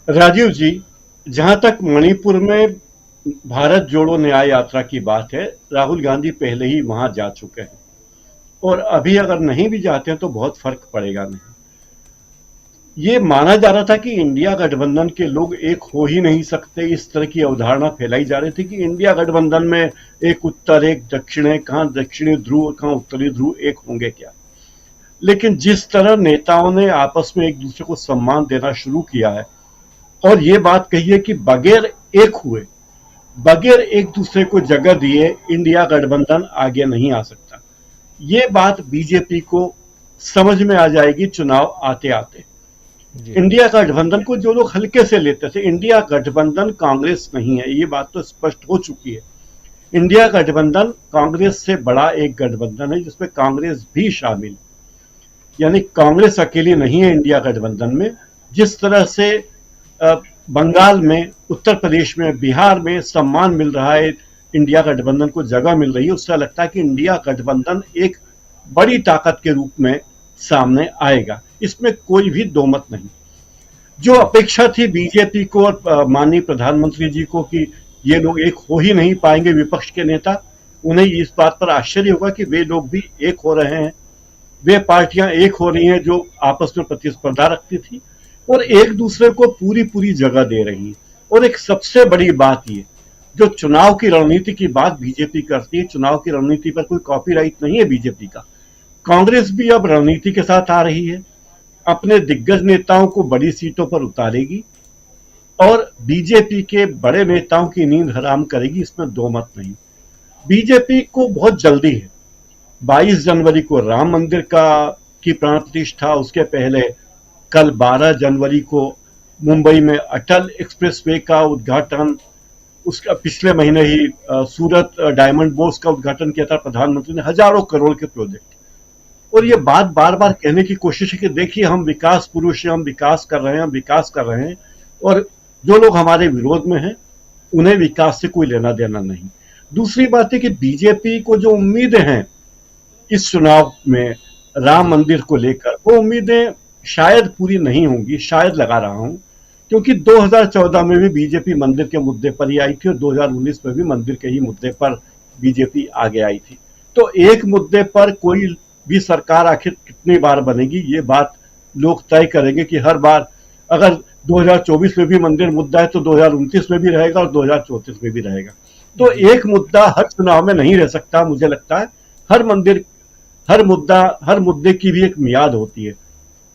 राजीव जी, जहां तक मणिपुर में भारत जोड़ो न्याय यात्रा की बात है, राहुल गांधी पहले ही वहां जा चुके हैं और अभी अगर नहीं भी जाते हैं तो बहुत फर्क पड़ेगा नहीं। ये माना जा रहा था कि इंडिया गठबंधन के लोग एक हो ही नहीं सकते, इस तरह की अवधारणा फैलाई जा रही थी कि इंडिया गठबंधन में एक उत्तर एक दक्षिण है, कहाँ दक्षिणी ध्रुव और कहाँ उत्तरी ध्रुव एक होंगे क्या। लेकिन जिस तरह नेताओं ने आपस में एक दूसरे को सम्मान देना शुरू किया है और ये बात कही है कि बगैर एक हुए, बगैर एक दूसरे को जगह दिए इंडिया गठबंधन आगे नहीं आ सकता। ये बात बीजेपी को समझ में आ जाएगी चुनाव आते आते। जी। इंडिया गठबंधन को जो लोग हल्के से लेते थे, इंडिया गठबंधन कांग्रेस नहीं है, ये बात तो स्पष्ट हो चुकी है। इंडिया गठबंधन कांग्रेस से बड़ा एक गठबंधन है जिसमें कांग्रेस भी शामिल, यानी कांग्रेस अकेली नहीं है इंडिया गठबंधन में। जिस तरह से बंगाल में, उत्तर प्रदेश में, बिहार में सम्मान मिल रहा है, इंडिया गठबंधन को जगह मिल रही है, उससे लगता है कि इंडिया गठबंधन एक बड़ी ताकत के रूप में सामने आएगा। इसमें कोई भी दो मत नहीं। जो जी। अपेक्षा थी बीजेपी को और माननीय प्रधानमंत्री जी को कि ये लोग एक हो ही नहीं पाएंगे, विपक्ष के नेता, उन्हें इस बात पर आश्चर्य होगा कि वे लोग भी एक हो रहे हैं। वे पार्टियां एक हो रही हैं जो आपस में प्रतिस्पर्धा रखती थी और एक दूसरे को पूरी पूरी जगह दे रही हैं। और एक सबसे बड़ी बात ये, जो चुनाव की रणनीति की बात बीजेपी करती है, चुनाव की रणनीति पर कोई कॉपीराइट नहीं है बीजेपी का। कांग्रेस भी अब रणनीति के साथ आ रही है, अपने दिग्गज नेताओं को बड़ी सीटों पर उतारेगी और बीजेपी के बड़े नेताओं की नींद हराम करेगी, इसमें दो मत नहीं। बीजेपी को बहुत जल्दी है। 22 जनवरी को राम मंदिर का की प्राण प्रतिष्ठा, उसके पहले कल 12 जनवरी को मुंबई में अटल एक्सप्रेसवे का उद्घाटन, उसका पिछले महीने ही सूरत डायमंड बोर्स का उद्घाटन किया था प्रधानमंत्री ने। हजारों करोड़ के प्रोजेक्ट, और ये बात बार बार कहने की कोशिश है कि देखिए हम विकास पुरुष हैं, हम विकास कर रहे हैं, हम विकास कर रहे हैं, और जो लोग हमारे विरोध में हैं उन्हें विकास से कोई लेना देना नहीं। दूसरी बात है कि बीजेपी को जो उम्मीदें हैं इस चुनाव में राम मंदिर को लेकर, वो उम्मीदें शायद पूरी नहीं होंगी, शायद लगा रहा हूं, क्योंकि 2014 में भी बीजेपी मंदिर के मुद्दे पर ही आई थी और 2019 में भी मंदिर के ही मुद्दे पर बीजेपी आगे आई थी। तो एक मुद्दे पर कोई भी सरकार आखिर कितनी बार बनेगी, ये बात लोग तय करेंगे कि हर बार अगर 2024 में भी मंदिर मुद्दा है तो 2029 में भी रहेगा और 2034 में भी रहेगा। तो जी। एक मुद्दा हर चुनाव में नहीं रह सकता, मुझे लगता है। हर मंदिर, हर मुद्दा, हर मुद्दे की भी एक मियाद होती है।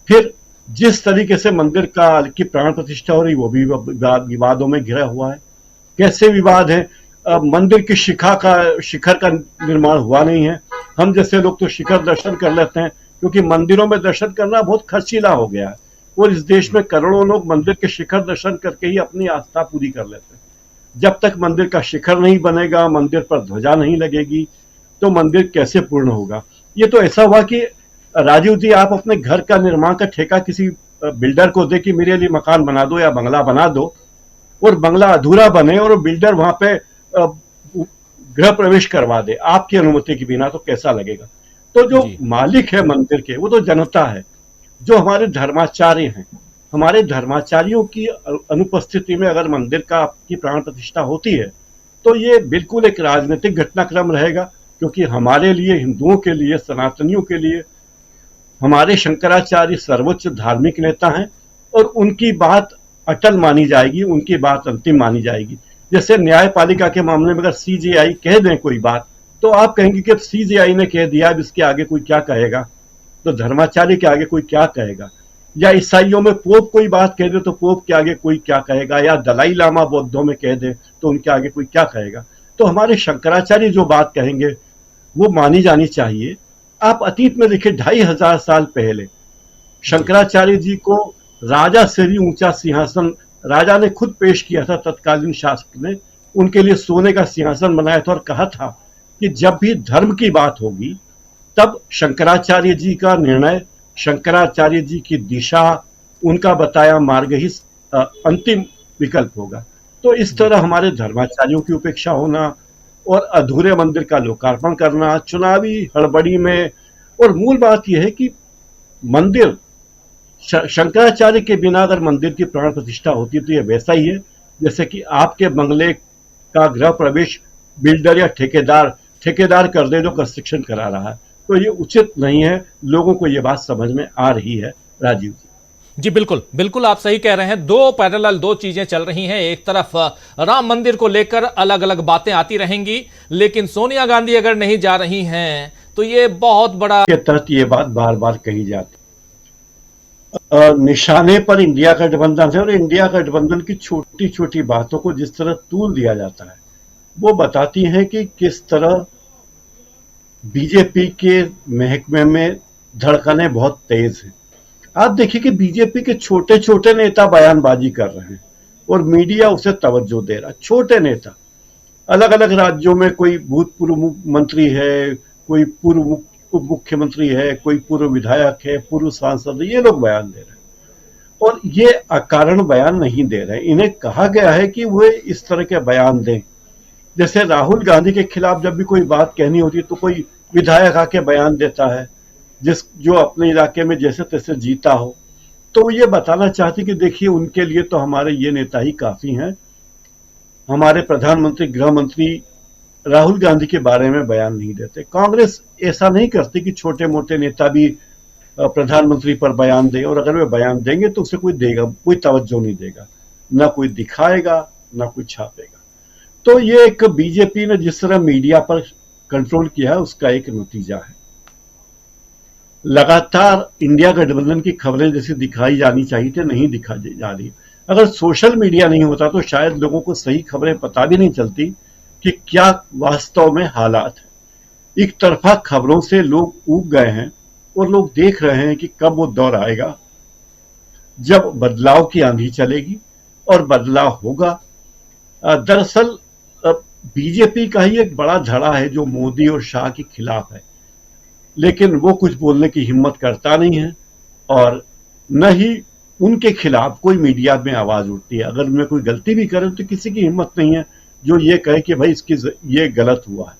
फिर जिस तरीके से मंदिर की प्राण प्रतिष्ठा हो रही वो भी विवादों में घिरा हुआ है। कैसे विवाद है? मंदिर की शिखर का निर्माण हुआ नहीं है। हम जैसे लोग तो शिखर दर्शन कर लेते हैं, क्योंकि मंदिरों में दर्शन करना बहुत खर्चीला हो गया है और इस देश में करोड़ों लोग मंदिर के शिखर दर्शन करके ही अपनी आस्था पूरी कर लेते हैं। जब तक मंदिर का शिखर नहीं बनेगा, मंदिर पर ध्वजा नहीं लगेगी, तो मंदिर कैसे पूर्ण होगा? ये तो ऐसा हुआ कि राजीव जी, आप अपने घर का निर्माण का ठेका किसी बिल्डर को दे कि मेरे लिए मकान बना दो या बंगला बना दो, और बंगला अधूरा बने और बिल्डर वहां पे गृह प्रवेश करवा दे आपकी अनुमति के बिना, तो कैसा लगेगा? तो जो जी। मालिक है मंदिर के, वो तो जनता है। जो हमारे धर्माचार्य हैं, हमारे धर्माचार्यों की अनुपस्थिति में अगर मंदिर की प्राण प्रतिष्ठा होती है तो ये बिल्कुल एक राजनीतिक घटनाक्रम रहेगा, क्योंकि हमारे लिए, हिंदुओं के लिए, सनातनियों के लिए हमारे शंकराचार्य सर्वोच्च धार्मिक नेता हैं और उनकी बात अटल मानी जाएगी, उनकी बात अंतिम मानी जाएगी। जैसे न्यायपालिका के मामले में अगर सीजेआई कह दें कोई बात, तो आप कहेंगे कि अब सीजेआई ने कह दिया, अब इसके आगे कोई क्या कहेगा? तो धर्माचार्य के आगे कोई क्या कहेगा? या ईसाइयों में पोप कोई बात कह दे तो पोप के आगे कोई क्या कहेगा? या दलाई लामा बौद्धों में कह दे तो उनके आगे कोई क्या कहेगा? तो हमारे शंकराचार्य जो बात कहेंगे वो मानी जानी चाहिए। आप अतीत में देखिए, 2500 साल पहले जी। शंकराचार्य जी को राजा से भी ऊंचा सिंहासन राजा ने खुद पेश किया था, तत्कालीन शासक ने उनके लिए सोने का सिंहासन बनाया था और कहा था कि जब भी धर्म की बात होगी तब शंकराचार्य जी का निर्णय, शंकराचार्य जी की दिशा, उनका बताया मार्ग ही अंतिम विकल्प होगा। तो इस जी। तरह हमारे धर्माचार्यों की उपेक्षा होना और अधूरे मंदिर का लोकार्पण करना चुनावी हड़बड़ी में, और मूल बात यह है कि मंदिर शंकराचार्य के बिना अगर मंदिर की प्राण प्रतिष्ठा होती तो ये वैसा ही है जैसे कि आपके बंगले का गृह प्रवेश बिल्डर या ठेकेदार कर दे जो कंस्ट्रक्शन करा रहा है। तो ये उचित नहीं है, लोगों को ये बात समझ में आ रही है राजीव जी। जी बिल्कुल बिल्कुल, आप सही कह रहे हैं। दो चीजें चल रही हैं। एक तरफ राम मंदिर को लेकर अलग अलग बातें आती रहेंगी, लेकिन सोनिया गांधी अगर नहीं जा रही हैं तो ये बहुत बड़ा के तहत ये बात बार बार कही जाती। निशाने पर इंडिया गठबंधन है और इंडिया गठबंधन की छोटी छोटी बातों को जिस तरह तूल दिया जाता है वो बताती है कि किस तरह बीजेपी के महकमे में धड़कनें बहुत तेज हैं। आप देखिए कि बीजेपी के छोटे छोटे नेता बयानबाजी कर रहे हैं और मीडिया उसे तवज्जो दे रहा है। छोटे नेता अलग अलग राज्यों में, कोई भूतपूर्व मंत्री है, कोई पूर्व उप मुख्यमंत्री है, कोई पूर्व विधायक है, पूर्व सांसद है, ये लोग बयान दे रहे हैं और ये अकारण बयान नहीं दे रहे। इन्हें कहा गया है कि वे इस तरह के बयान दें। जैसे राहुल गांधी के खिलाफ जब भी कोई बात कहनी होती है तो कोई विधायक आके बयान देता है जो अपने इलाके में जैसे तैसे जीता हो। तो ये बताना चाहती कि देखिए उनके लिए तो हमारे ये नेता ही काफी हैं। हमारे प्रधानमंत्री गृह मंत्री राहुल गांधी के बारे में बयान नहीं देते। कांग्रेस ऐसा नहीं करती कि छोटे मोटे नेता भी प्रधानमंत्री पर बयान दे, और अगर वे बयान देंगे तो उसे कोई तवज्जो नहीं देगा, ना कोई दिखाएगा ना कोई छापेगा। तो ये एक बीजेपी ने जिस तरह मीडिया पर कंट्रोल किया है उसका एक नतीजा है। लगातार इंडिया गठबंधन की खबरें जैसी दिखाई जानी चाहिए थी नहीं दिखाई जा रही। अगर सोशल मीडिया नहीं होता तो शायद लोगों को सही खबरें पता भी नहीं चलती कि क्या वास्तव में हालात है। एक तरफा खबरों से लोग ऊब गए हैं और लोग देख रहे हैं कि कब वो दौर आएगा जब बदलाव की आंधी चलेगी और बदलाव होगा। दरअसल बीजेपी का ही एक बड़ा धड़ा है जो मोदी और शाह के खिलाफ है, लेकिन वो कुछ बोलने की हिम्मत करता नहीं है और न ही उनके खिलाफ कोई मीडिया में आवाज उठती है। अगर उनमें कोई गलती भी करे तो किसी की हिम्मत नहीं है जो ये कहे कि भाई ये गलत हुआ है।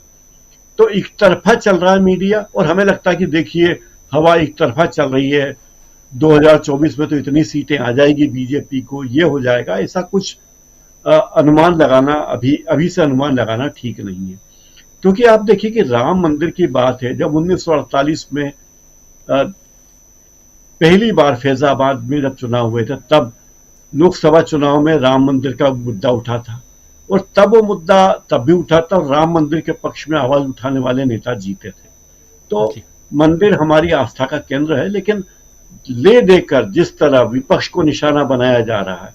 तो एक तरफा चल रहा है मीडिया और हमें लगता है कि देखिए हवा एक तरफा चल रही है, 2024 में तो इतनी सीटें आ जाएगी बीजेपी को, ये हो जाएगा। ऐसा कुछ अनुमान लगाना अभी से अनुमान लगाना ठीक नहीं है, क्योंकि आप देखिए कि राम मंदिर की बात है। जब 1948 में पहली बार फैजाबाद में जब चुनाव हुए थे तब लोकसभा चुनाव में राम मंदिर का मुद्दा उठा था और तब वो मुद्दा तब भी उठा था और राम मंदिर के पक्ष में आवाज उठाने वाले नेता जीते थे। तो मंदिर हमारी आस्था का केंद्र है, लेकिन ले देकर जिस तरह विपक्ष को निशाना बनाया जा रहा है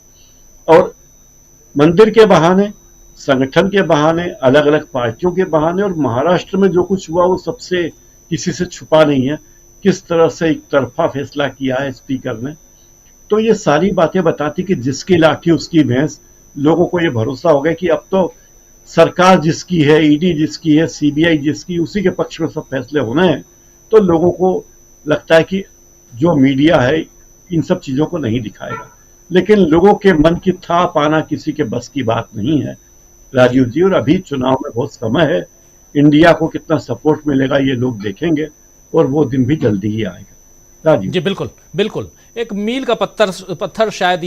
और मंदिर के बहाने, संगठन के बहाने, अलग अलग पार्टियों के बहाने, और महाराष्ट्र में जो कुछ हुआ वो सबसे किसी से छुपा नहीं है, किस तरह से एक तरफा फैसला किया है स्पीकर ने। तो ये सारी बातें बताती कि जिसकी लाठी उसकी भैंस। लोगों को ये भरोसा हो गया कि अब तो सरकार जिसकी है, ईडी जिसकी है, सीबीआई जिसकी, उसी के पक्ष में सब फैसले होने हैं। तो लोगों को लगता है कि जो मीडिया है इन सब चीजों को नहीं दिखाएगा, लेकिन लोगों के मन की था पाना किसी के बस की बात नहीं है राजीव जी। और अभी चुनाव में बहुत समय है, इंडिया को कितना सपोर्ट मिलेगा ये लोग देखेंगे और वो दिन भी जल्दी ही आएगा राजीव जी। बिल्कुल बिल्कुल, एक मील का पत्थर शायद